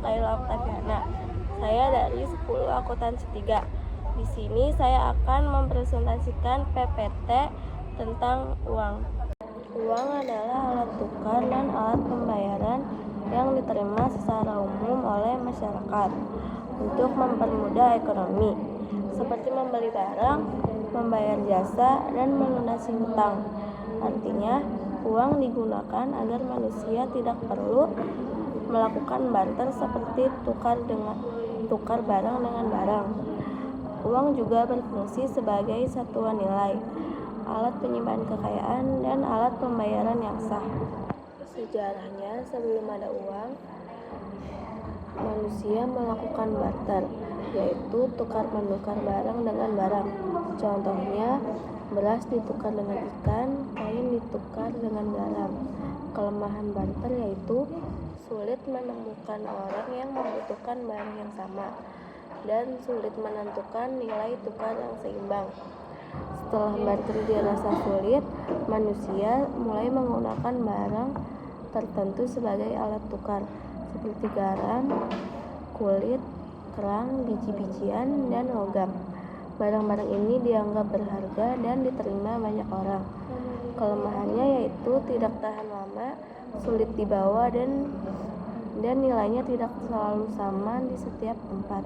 Kaila Oktaviana. Saya dari 10 akuntansi 3. Di sini saya akan mempresentasikan PPT tentang uang. Uang adalah alat tukar dan alat pembayaran yang diterima secara umum oleh masyarakat untuk mempermudah ekonomi, seperti membeli barang, membayar jasa, dan melunasi hutang. Artinya, uang digunakan agar manusia tidak perlu melakukan barter seperti tukar barang dengan barang. Uang juga berfungsi sebagai satuan nilai, alat penyimpanan kekayaan, dan alat pembayaran yang sah. Sejarahnya, sebelum ada uang, manusia melakukan barter, yaitu tukar-menukar barang dengan barang. Contohnya, beras ditukar dengan ikan, kain ditukar dengan garam. Kelemahan barter yaitu sulit menemukan orang yang membutuhkan barang yang sama, dan sulit menentukan nilai tukar yang seimbang. Setelah barter dirasa sulit, manusia mulai menggunakan barang tertentu sebagai alat tukar, seperti garam, kulit, kerang, biji-bijian, dan logam. Barang-barang ini dianggap berharga dan diterima banyak orang. Kelemahannya yaitu tidak tahan lama, sulit dibawa, dan nilainya tidak selalu sama di setiap tempat.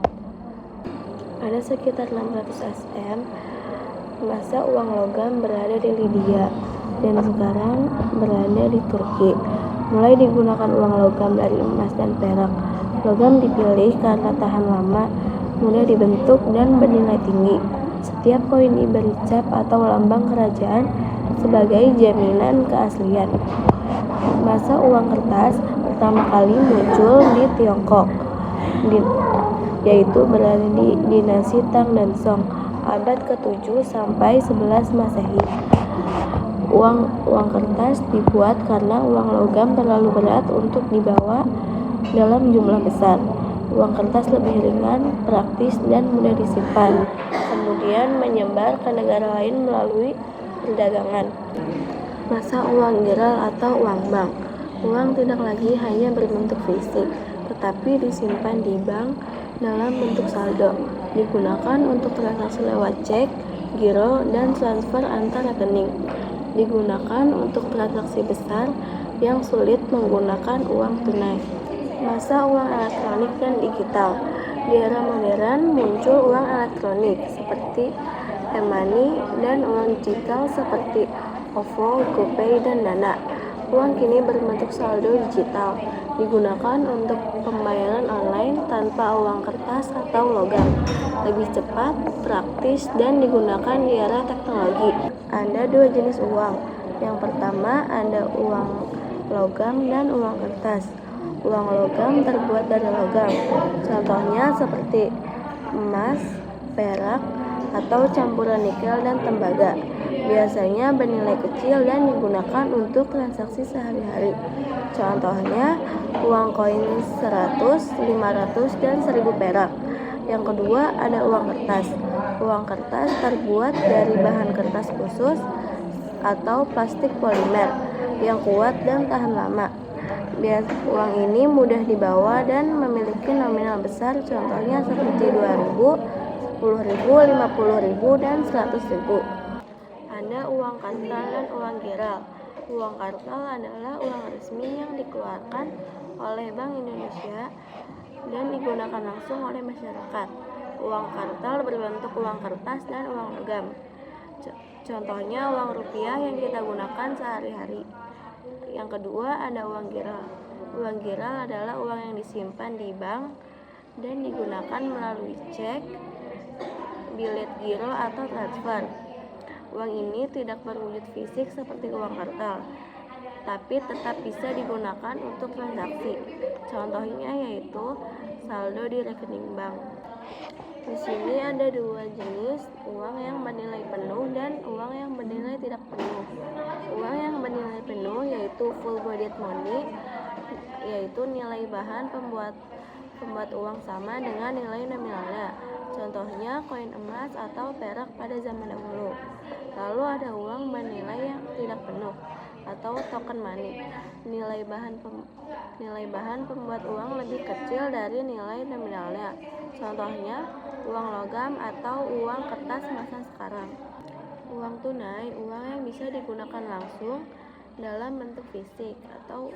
Ada sekitar 600 sm masa uang logam berada di Lydia dan sekarang berada di Turki. Mulai digunakan uang logam dari emas dan perak. Logam dipilih karena tahan lama, mudah dibentuk, dan bernilai tinggi. Setiap koin diberi cap atau lambang kerajaan sebagai jaminan keaslian. Masa uang kertas pertama kali muncul di Tiongkok, yaitu berada di dinasti Tang dan Song, abad ke-7 sampai 11 Masehi. Uang kertas dibuat karena uang logam terlalu berat untuk dibawa dalam jumlah besar. Uang kertas lebih ringan, praktis, dan mudah disimpan. Kemudian menyebar ke negara lain melalui perdagangan. Masa uang giral atau uang bank. Uang tidak lagi hanya berbentuk fisik, tetapi disimpan di bank dalam bentuk saldo. Digunakan untuk transaksi lewat cek, giro, dan transfer antar rekening. Digunakan untuk transaksi besar yang sulit menggunakan uang tunai. Masa uang elektronik dan digital. Di era modern muncul uang elektronik seperti e-money dan uang digital seperti OVO, GoPay, dan Dana. Uang kini berbentuk saldo digital, digunakan untuk pembayaran online tanpa uang kertas atau logam. Lebih cepat, praktis, dan digunakan di era teknologi. Ada 2 jenis uang. Yang pertama ada uang logam dan uang kertas. Uang logam terbuat dari logam. Contohnya seperti emas, perak, atau campuran nikel dan tembaga. Biasanya bernilai kecil dan digunakan untuk transaksi sehari-hari. Contohnya uang koin 100, 500, dan 1000 perak. Yang kedua ada uang kertas. Uang kertas terbuat dari bahan kertas khusus atau plastik polimer yang kuat dan tahan lama. Uang ini mudah dibawa dan memiliki nominal besar, contohnya seperti 2.000, 10.000, 50.000, dan 100.000. Ada uang kartal dan uang giral. Uang kartal adalah uang resmi yang dikeluarkan oleh Bank Indonesia dan digunakan langsung oleh masyarakat. Uang kartal berbentuk uang kertas dan uang logam. Contohnya uang rupiah yang kita gunakan sehari-hari. Yang kedua ada uang giral. Uang giral adalah uang yang disimpan di bank dan digunakan melalui cek, bilet giro, atau transfer. Uang ini tidak berwujud fisik seperti uang kartal, tapi tetap bisa digunakan untuk transaksi. Contohnya yaitu saldo di rekening bank. Di sini ada 2 jenis uang yang bernilai penuh dan uang yang bernilai tidak penuh. Uang yang bernilai penuh yaitu full bodied money, yaitu nilai bahan pembuat uang sama dengan nilai nominalnya. Contohnya koin emas atau perak pada zaman dahulu. Lalu ada uang bernilai yang tidak penuh. atau token money. Nilai bahan pembuat uang lebih kecil dari nilai nominalnya. Contohnya, uang logam atau uang kertas masa sekarang. Uang tunai, uang yang bisa digunakan langsung dalam bentuk fisik atau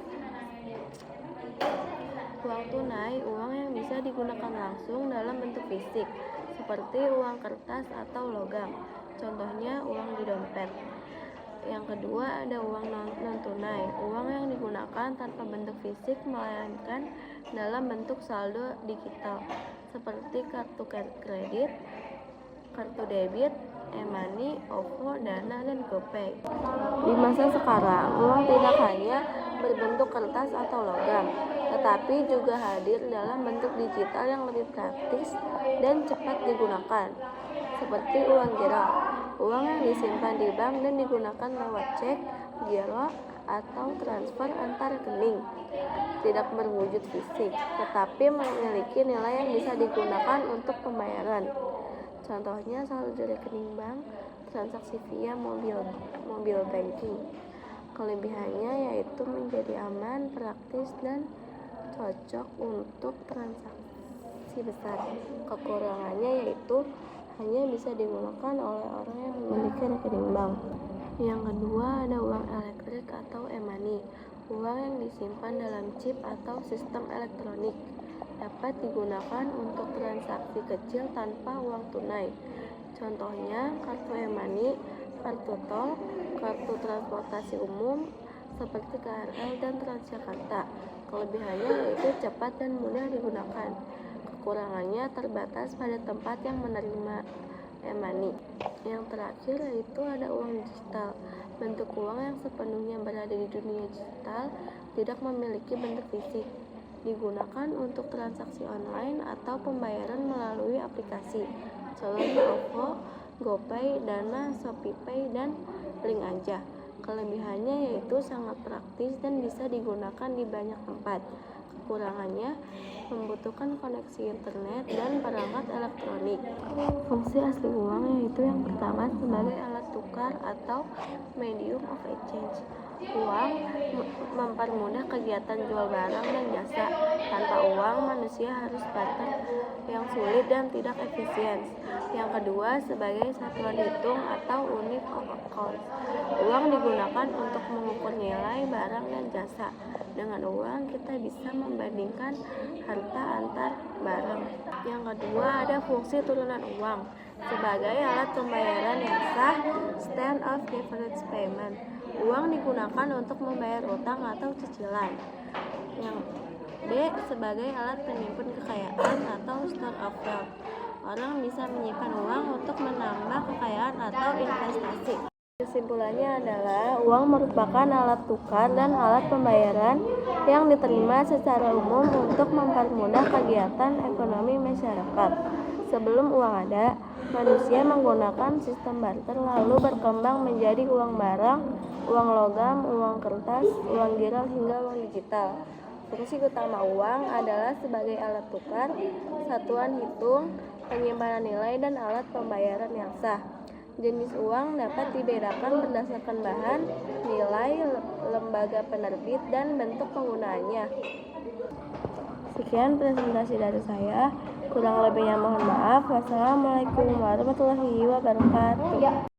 seperti uang kertas atau logam. Contohnya uang di dompet. Yang kedua ada uang non tunai, uang yang digunakan tanpa bentuk fisik melainkan dalam bentuk saldo digital, seperti kartu kredit, kartu debit, e-money, OVO, Dana, dan GoPay. Di masa sekarang, uang tidak hanya berbentuk kertas atau logam, tetapi juga hadir dalam bentuk digital yang lebih praktis dan cepat digunakan, seperti uang giro, uang yang disimpan di bank dan digunakan lewat cek, giro, atau transfer antar rekening. Tidak berwujud fisik, tetapi memiliki nilai yang bisa digunakan untuk pembayaran. Contohnya saldo rekening bank, transaksi via mobil banking. Kelebihannya yaitu menjadi aman, praktis, dan cocok untuk transaksi besar. Kekurangannya yaitu hanya bisa digunakan oleh orang yang memiliki rekening bank. Yang kedua ada uang elektrik atau e-money, uang yang disimpan dalam chip atau sistem elektronik. Dapat digunakan untuk transaksi kecil tanpa uang tunai. Contohnya kartu e-money, kartu tol, kartu transportasi umum seperti KRL dan Transjakarta. Kelebihannya yaitu cepat dan mudah digunakan. Kekurangannya terbatas pada tempat yang menerima e-money. Yang terakhir yaitu ada uang digital, bentuk uang yang sepenuhnya berada di dunia digital, tidak memiliki bentuk fisik. Digunakan untuk transaksi online atau pembayaran melalui aplikasi. Contohnya OVO, GoPay, Dana, ShopeePay, dan Link Aja. Kelebihannya yaitu sangat praktis dan bisa digunakan di banyak tempat. Kekurangannya membutuhkan koneksi internet dan perangkat elektronik. Fungsi asli uang yaitu yang pertama sebagai alat tukar atau medium of exchange. Uang mempermudah kegiatan jual barang dan jasa. Tanpa uang, manusia harus barter yang sulit dan tidak efisien. Yang kedua, sebagai satuan hitung atau unit of account. Uang digunakan untuk mengukur nilai barang dan jasa. Dengan uang, kita bisa membandingkan harta antar barang. Yang kedua, ada fungsi turunan uang sebagai alat pembayaran yang sah, stand of deferred payment. Uang digunakan untuk membayar utang atau cicilan. Yang D, sebagai alat penyimpan kekayaan atau store of wealth. Orang bisa menyimpan uang untuk menambah kekayaan atau investasi. Kesimpulannya adalah uang merupakan alat tukar dan alat pembayaran yang diterima secara umum untuk mempermudah kegiatan ekonomi masyarakat. Sebelum uang ada, manusia menggunakan sistem barter lalu berkembang menjadi uang barang, uang logam, uang kertas, uang giro hingga uang digital. Fungsi utama uang adalah sebagai alat tukar, satuan hitung, penyimpanan nilai, dan alat pembayaran yang sah. Jenis uang dapat dibedakan berdasarkan bahan, nilai, lembaga penerbit, dan bentuk penggunaannya. Sekian presentasi dari saya. Kurang lebihnya mohon maaf. Wassalamualaikum warahmatullahi wabarakatuh.